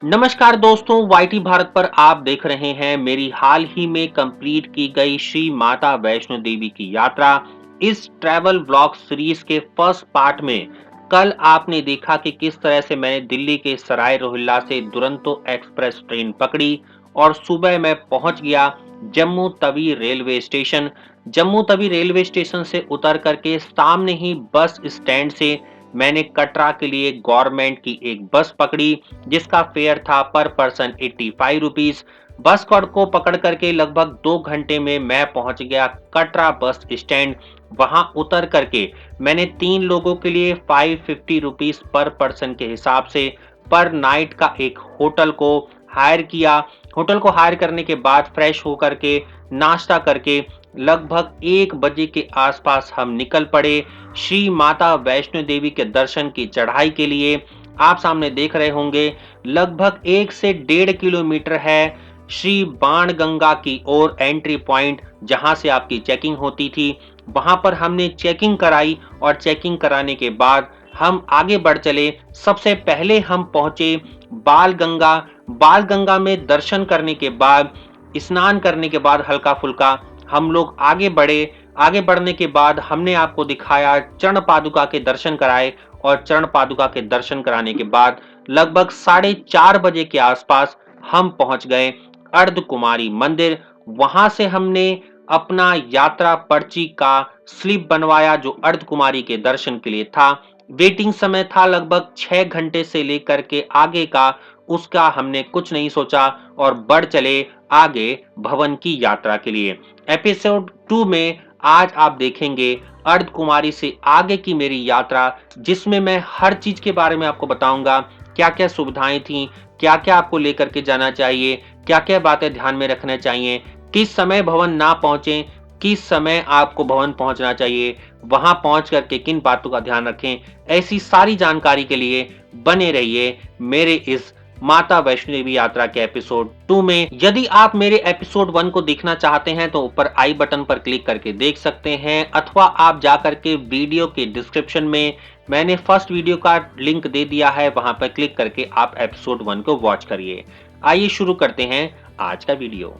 नमस्कार दोस्तों, वाईटी भारत पर आप देख रहे हैं मेरी हाल ही में कंप्लीट की गई श्री माता वैष्णो देवी की यात्रा। इस ट्रैवल व्लॉग सीरीज के फर्स्ट पार्ट में कल आपने देखा कि किस तरह से मैंने दिल्ली के सराय रोहिल्ला से दुरंतो एक्सप्रेस ट्रेन पकड़ी और सुबह मैं पहुंच गया Jammu Tawi railway station. Jammu Tawi railway station से उतर करके सामने ही बस स्टैंड से मैंने कटरा के लिए गवर्नमेंट की एक बस पकड़ी जिसका फेयर था पर पर्सन 85 रुपीज। बस को पकड़ करके लगभग 2 घंटे में मैं पहुंच गया कटरा बस स्टैंड। वहां उतर करके मैंने 3 लोगों के लिए 550 रुपीज पर पर्सन के हिसाब से पर नाइट का एक होटल को हायर किया। होटल को हायर करने के बाद फ्रेश होकर के नाश्ता करके लगभग 1 बजे के आसपास हम निकल पड़े श्री माता वैष्णो देवी के दर्शन की चढ़ाई के लिए। आप सामने देख रहे होंगे लगभग 1 से 1.5 किलोमीटर है श्री बाणगंगा की ओर एंट्री पॉइंट, जहां से आपकी चेकिंग होती थी। वहां पर हमने चेकिंग कराई और चेकिंग कराने के बाद हम आगे बढ़ चले। सबसे पहले हम पहुंचे बाल गंगा। बाल गंगा में दर्शन करने के बाद, स्नान करने के बाद हल्का फुल्का हम लोग आगे बढ़े। आगे बढ़ने के बाद हमने आपको दिखाया चरण पादुका के दर्शन कराए और चरण पादुका के दर्शन कराने के बाद लगभग 4:30 बजे के आसपास हम पहुंच गए अर्ध कुमारी मंदिर। वहां से हमने अपना यात्रा पर्ची का स्लिप बनवाया जो अर्ध कुमारी के दर्शन के लिए था। वेटिंग समय था लगभग 6 घंटे से लेकर के आगे का, उसका हमने कुछ नहीं सोचा और बढ़ चले आगे भवन की यात्रा के लिए। एपिसोड 2 में आज आप देखेंगे अर्ध कुमारी से आगे की मेरी यात्रा, जिसमें मैं हर चीज के बारे में आपको बताऊंगा। क्या क्या सुविधाएं थी, क्या क्या आपको लेकर के जाना चाहिए, क्या क्या बातें ध्यान में रखना चाहिए, किस समय भवन ना पहुंचे, किस समय आपको भवन पहुंचना चाहिए, वहां पहुंच करके किन बातों का ध्यान रखें। ऐसी सारी जानकारी के लिए बने रहिए मेरे इस माता वैष्णो देवी यात्रा के एपिसोड 2 में। यदि आप मेरे एपिसोड 1 को देखना चाहते हैं तो ऊपर आई बटन पर क्लिक करके देख सकते हैं, अथवा आप जाकर के वीडियो के डिस्क्रिप्शन में मैंने फर्स्ट वीडियो का लिंक दे दिया है, वहां पर क्लिक करके आप एपिसोड 1 को वॉच करिए। आइए शुरू करते हैं आज का वीडियो।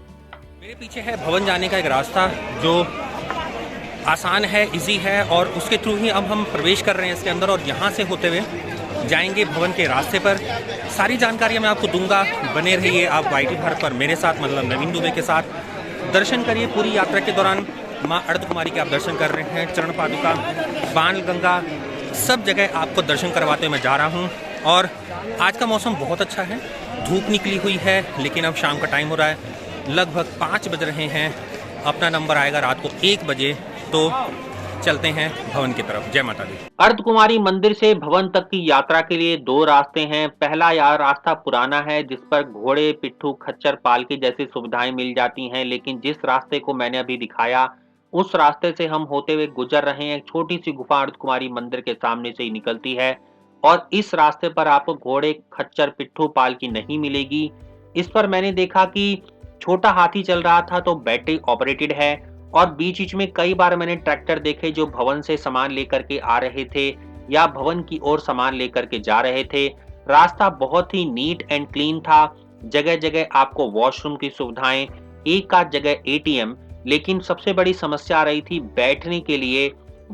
मेरे पीछे है भवन जाने का एक रास्ता जो आसान है, इजी है और उसके थ्रू ही अब हम प्रवेश कर रहे हैं इसके अंदर और यहाँ से होते हुए जाएंगे भवन के रास्ते पर। सारी जानकारियाँ मैं आपको दूंगा, बने रहिए आप वाईटी भारत पर मेरे साथ, मतलब नवीन दुबे के साथ। दर्शन करिए पूरी यात्रा के दौरान। माँ अर्ध कुमारी के आप दर्शन कर रहे हैं, चरण पादुका, बाण गंगा, सब जगह आपको दर्शन करवाते हुए मैं जा रहा हूँ। और आज का मौसम बहुत अच्छा है, धूप निकली हुई है, लेकिन अब शाम का टाइम हो रहा है, लगभग 5 बज रहे हैं। अपना नंबर आएगा रात को 1 बजे, तो चलते हैं भवन की तरफ। जय माता दी। अर्ध कुमारी मंदिर से भवन तक की यात्रा के लिए 2 रास्ते हैं। पहला यह रास्ता पुराना है जिस पर घोड़े, पिट्ठू, खच्चर, पालकी जैसी सुविधाएं मिल जाती हैं, लेकिन जिस रास्ते को मैंने अभी दिखाया उस रास्ते से हम होते हुए गुजर रहे हैं। छोटी सी गुफा अर्ध कुमारी मंदिर के सामने से ही निकलती है और इस रास्ते पर आपको घोड़े, खच्चर, पिट्ठू, पालकी नहीं मिलेगी। इस पर मैंने देखा कि छोटा हाथी चल रहा था तो बैटरी ऑपरेटेड है और बीच-बीच में कई बार मैंने ट्रैक्टर देखे जो भवन से सामान लेकर के आ रहे थे या भवन की ओर सामान लेकर के जा रहे थे। रास्ता बहुत ही नीट एंड क्लीन था। जगह-जगह आपको वॉशरूम की सुविधाएं, एक आध जगह एटीएम, लेकिन सबसे बड़ी समस्या आ रही थी बैठने के लिए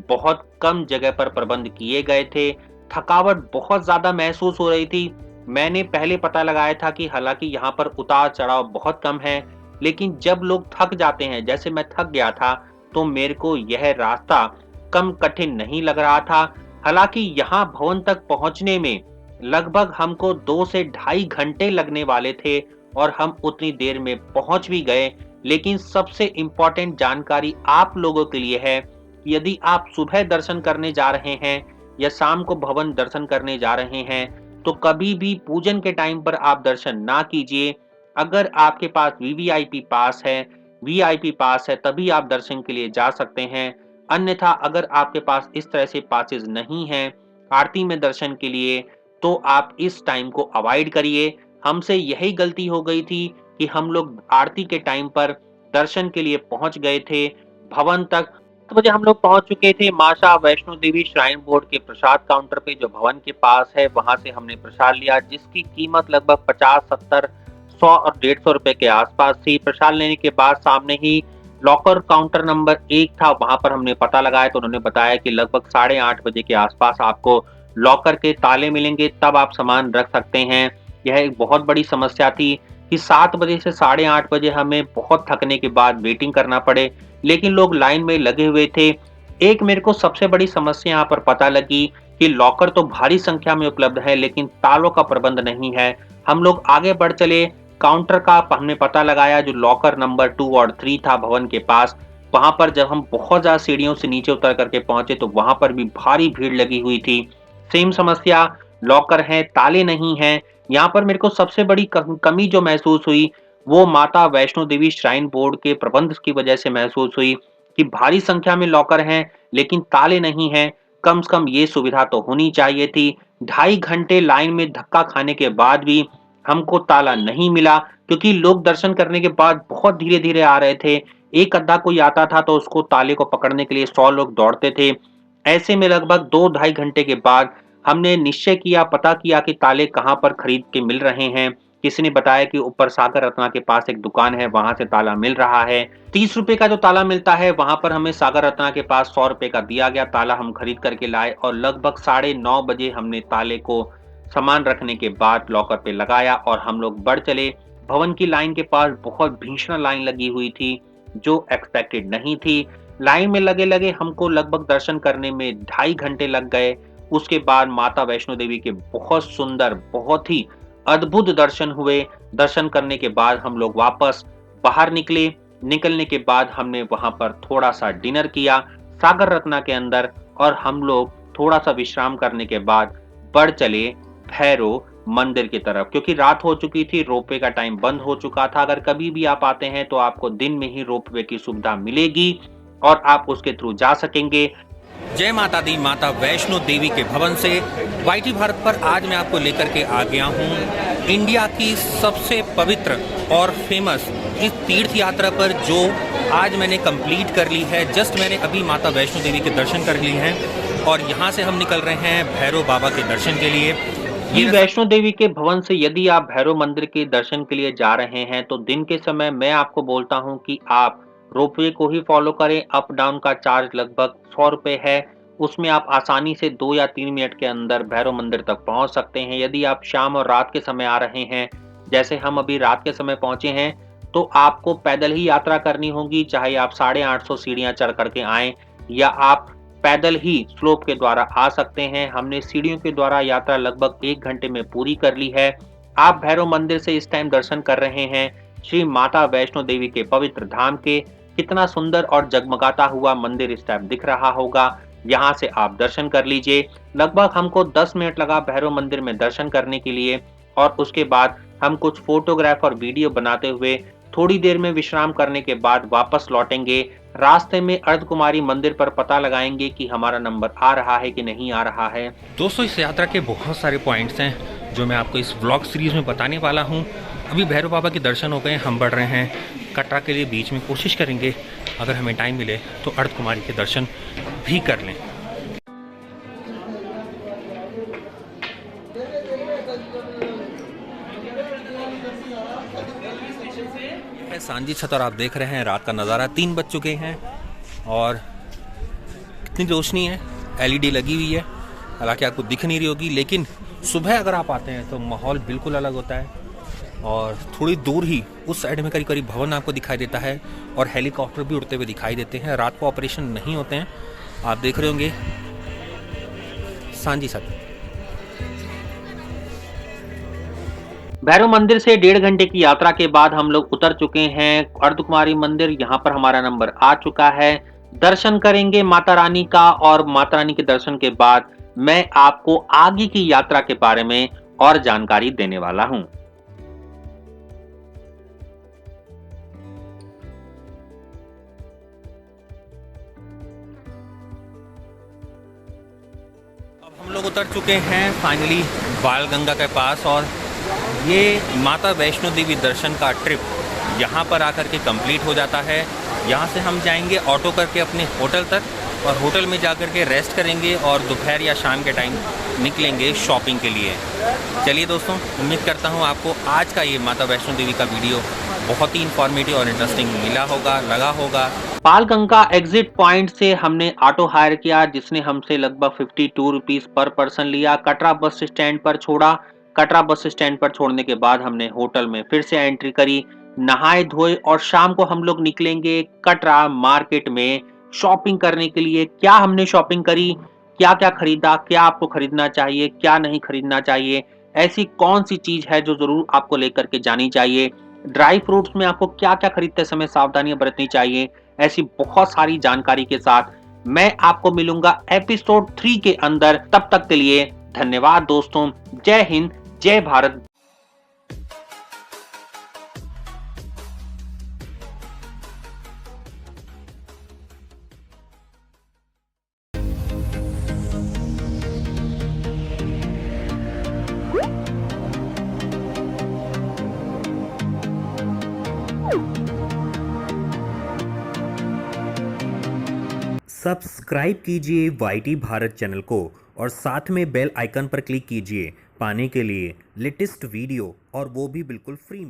बहुत कम जगह पर प्रबंध किए गए थे। थकावट बहुत ज्यादा महसूस हो रही थी। मैंने पहले पता लगाया था कि हालांकि यहाँ पर उतार चढ़ाव बहुत कम है, लेकिन जब लोग थक जाते हैं, जैसे मैं थक गया था, तो मेरे को यह रास्ता कम कठिन नहीं लग रहा था। हालांकि यहाँ भवन तक पहुंचने में लगभग हमको 2 से ढाई घंटे लगने वाले थे और हम उतनी देर में पहुंच भी गए। लेकिन सबसे इंपॉर्टेंट जानकारी आप लोगों के लिए है कि यदि आप सुबह दर्शन करने जा रहे हैं या शाम को भवन दर्शन करने जा रहे हैं तो कभी भी पूजन के टाइम पर आप दर्शन ना कीजिए। अगर आपके पास वीवीआईपी पास है, वीआईपी पास है, तभी आप दर्शन के लिए जा सकते हैं। अन्यथा अगर आपके पास इस तरह से पासेस नहीं हैं आरती में दर्शन के लिए, तो आप इस टाइम को अवॉइड करिए। हमसे यही गलती हो गई थी कि हम लोग आरती के टाइम पर दर्शन के लिए पहुंच गए थे भवन तक बजे हम लोग पहुंच चुके थे माता वैष्णो देवी श्राइन बोर्ड के प्रसाद काउंटर पे, जो भवन के पास है। वहां से हमने प्रसाद लिया, जिसकी कीमत लगभग 50, 70, 100 और 150 रुपए के आसपास थी। प्रसाद लेने के बाद सामने ही लॉकर काउंटर नंबर 1 था, वहां पर हमने पता लगाया तो उन्होंने बताया कि लगभग 8:30 बजे के आसपास आपको लॉकर के ताले मिलेंगे, तब आप सामान रख सकते हैं। यह एक बहुत बड़ी समस्या थी कि 7 बजे से 8:30 बजे हमें बहुत थकने के बाद वेटिंग करना पड़े, लेकिन लोग लाइन में लगे हुए थे। एक मेरे को सबसे बड़ी समस्या यहाँ पर पता लगी कि लॉकर तो भारी संख्या में उपलब्ध है, लेकिन तालों का प्रबंध नहीं है। हम लोग आगे बढ़ चले, काउंटर का हमने पता लगाया जो लॉकर नंबर 2 और 3 था भवन के पास। वहां पर जब हम बहुत ज्यादा सीढ़ियों से नीचे उतर करके पहुंचे तो वहां पर भी भारी भीड़ लगी हुई थी। सेम समस्या, लॉकर है, ताले नहीं हैं। यहाँ पर मेरे को सबसे बड़ी कमी जो महसूस हुई वो माता वैष्णो देवी श्राइन बोर्ड के प्रबंध की वजह से महसूस हुई कि भारी संख्या में लॉकर हैं लेकिन ताले नहीं हैं। कम से कम ये सुविधा तो होनी चाहिए थी। 2.5 घंटे लाइन में धक्का खाने के बाद भी हमको ताला नहीं मिला, क्योंकि लोग दर्शन करने के बाद बहुत धीरे धीरे आ रहे थे। एक अद्धा कोई आता था तो उसको ताले को पकड़ने के लिए 100 लोग दौड़ते थे। ऐसे में लगभग 2-2.5 घंटे के बाद हमने निश्चय किया, पता किया कि ताले कहाँ पर खरीद के मिल रहे हैं। किसी ने बताया कि ऊपर सागर रत्ना के पास एक दुकान है, वहां से ताला मिल रहा है। 30 रुपए का जो ताला मिलता है, वहां पर हमें सागर रत्ना के पास 100 रुपए का दिया गया। ताला हम खरीद करके लाए और लगभग 9:30 बजे हमने ताले को सामान रखने के बाद लॉकर पे लगाया और हम लोग बढ़ चले। भवन की लाइन के पास बहुत भीषण लाइन लगी हुई थी, जो एक्सपेक्टेड नहीं थी। लाइन में लगे लगे हमको लगभग दर्शन करने में 2.5 घंटे लग गए। उसके बाद माता वैष्णो देवी के बहुत सुंदर, बहुत ही अद्भुत दर्शन हुए। दर्शन करने के बाद हम लोग वापस बाहर निकले। निकलने के बाद हमने वहां पर थोड़ा सा डिनर किया सागर रत्ना के अंदर, और हम लोग थोड़ा सा विश्राम करने के बाद बढ़ चले भैरव मंदिर की तरफ, क्योंकि रात हो चुकी थी, रोपवे का टाइम बंद हो चुका था। अगर कभी भी आप आते हैं तो आपको दिन में ही रोपवे की सुविधा मिलेगी और आप उसके थ्रू जा सकेंगे। जय माता दी, माता वैष्णो देवी के भवन से वाईटी भारत पर आज मैं आपको लेकर के आ गया हूँ इंडिया की सबसे पवित्र और फेमस इस तीर्थ यात्रा पर, जो आज मैंने कंप्लीट कर ली है। जस्ट मैंने अभी माता वैष्णो देवी के दर्शन कर लिए हैं और यहाँ से हम निकल रहे हैं भैरव बाबा के दर्शन के लिए। ये वैष्णो देवी के भवन से यदि आप भैरव मंदिर के दर्शन के लिए जा रहे हैं तो दिन के समय मैं आपको बोलता हूं कि आप रोपवे को ही फॉलो करें। अप डाउन का चार्ज लगभग 100 रुपए है। उसमें आप आसानी से 2 या 3 मिनट के अंदर भैरव मंदिर तक पहुंच सकते हैं। यदि आप शाम और रात के समय आ रहे हैं, जैसे हम अभी रात के समय पहुंचे हैं, तो आपको पैदल ही यात्रा करनी होगी। चाहे आप 850 सीढ़ियां चढ़ करके आए या आप पैदल ही स्लोप के द्वारा आ सकते हैं। हमने सीढ़ियों के द्वारा यात्रा लगभग 1 घंटे में पूरी कर ली है। आप भैरव मंदिर से इस टाइम दर्शन कर रहे हैं श्री माता वैष्णो देवी के पवित्र धाम के। कितना सुंदर और जगमगाता हुआ मंदिर इस टाइम दिख रहा होगा। यहाँ से आप दर्शन कर लीजिए। लगभग हमको 10 मिनट लगा भैरव मंदिर में दर्शन करने के लिए, और उसके बाद हम कुछ फोटोग्राफ और वीडियो बनाते हुए थोड़ी देर में विश्राम करने के बाद वापस लौटेंगे। रास्ते में अर्धकुमारी मंदिर पर पता लगाएंगे कि हमारा नंबर आ रहा है कि नहीं आ रहा है। दोस्तों, इस यात्रा के बहुत सारे पॉइंट्स हैं जो मैं आपको इस व्लॉग सीरीज में बताने वाला हूं। अभी भैरव बाबा के दर्शन हो गए, हम बढ़ रहे हैं कटरा के लिए। बीच में कोशिश करेंगे अगर हमें टाइम मिले तो अर्धकुमारी के दर्शन भी कर लें। सांझी छत और आप देख रहे हैं रात का नज़ारा। 3 बज चुके हैं और कितनी रोशनी है, एलईडी लगी हुई है। हालांकि आपको दिख नहीं रही होगी, लेकिन सुबह अगर आप आते हैं तो माहौल बिल्कुल अलग होता है। और थोड़ी दूर ही उस साइड में करीब करीब भवन आपको दिखाई देता है और हेलीकॉप्टर भी उड़ते हुए दिखाई देते हैं। रात को ऑपरेशन नहीं होते हैं। आप देख रहे होंगे सांझी छत। भैरव मंदिर से 1.5 घंटे की यात्रा के बाद हम लोग उतर चुके हैं अर्धकुमारी मंदिर। यहाँ पर हमारा नंबर आ चुका है। दर्शन करेंगे माता रानी का, और माता रानी के दर्शन के बाद मैं आपको आगे की यात्रा के बारे में और जानकारी देने वाला हूँ। अब हम लोग उतर चुके हैं फाइनली बालगंगा के पास, और ये माता वैष्णो देवी दर्शन का ट्रिप यहाँ पर आकर के कंप्लीट हो जाता है। यहाँ से हम जाएंगे ऑटो करके अपने होटल तक और होटल में जाकर के रेस्ट करेंगे और दोपहर या शाम के टाइम निकलेंगे शॉपिंग के लिए। चलिए दोस्तों, उम्मीद करता हूँ आपको आज का ये माता वैष्णो देवी का वीडियो बहुत ही इंफॉर्मेटिव और इंटरेस्टिंग लगा होगा। पालगंगा एग्जिट पॉइंट से हमने ऑटो हायर किया जिसने हमसे लगभग 52 रुपीस पर पर्सन लिया। कटरा बस स्टैंड पर छोड़ा। कटरा बस स्टैंड पर छोड़ने के बाद हमने होटल में फिर से एंट्री करी, नहाए धोए और शाम को हम लोग निकलेंगे कटरा मार्केट में शॉपिंग करने के लिए। क्या हमने शॉपिंग करी, क्या क्या खरीदा, क्या आपको खरीदना चाहिए, क्या नहीं खरीदना चाहिए, ऐसी कौन सी चीज है जो जरूर आपको लेकर के जानी चाहिए, ड्राई फ्रूट्स में आपको क्या क्या खरीदते समय सावधानियां बरतनी चाहिए, ऐसी बहुत सारी जानकारी के साथ मैं आपको मिलूंगा एपिसोड 3 के अंदर। तब तक के लिए धन्यवाद दोस्तों। जय हिंद, जय भारत। सब्सक्राइब कीजिए YT भारत चैनल को और साथ में बेल आइकन पर क्लिक कीजिए पाने के लिए लेटेस्ट वीडियो, और वो भी बिल्कुल फ्री में।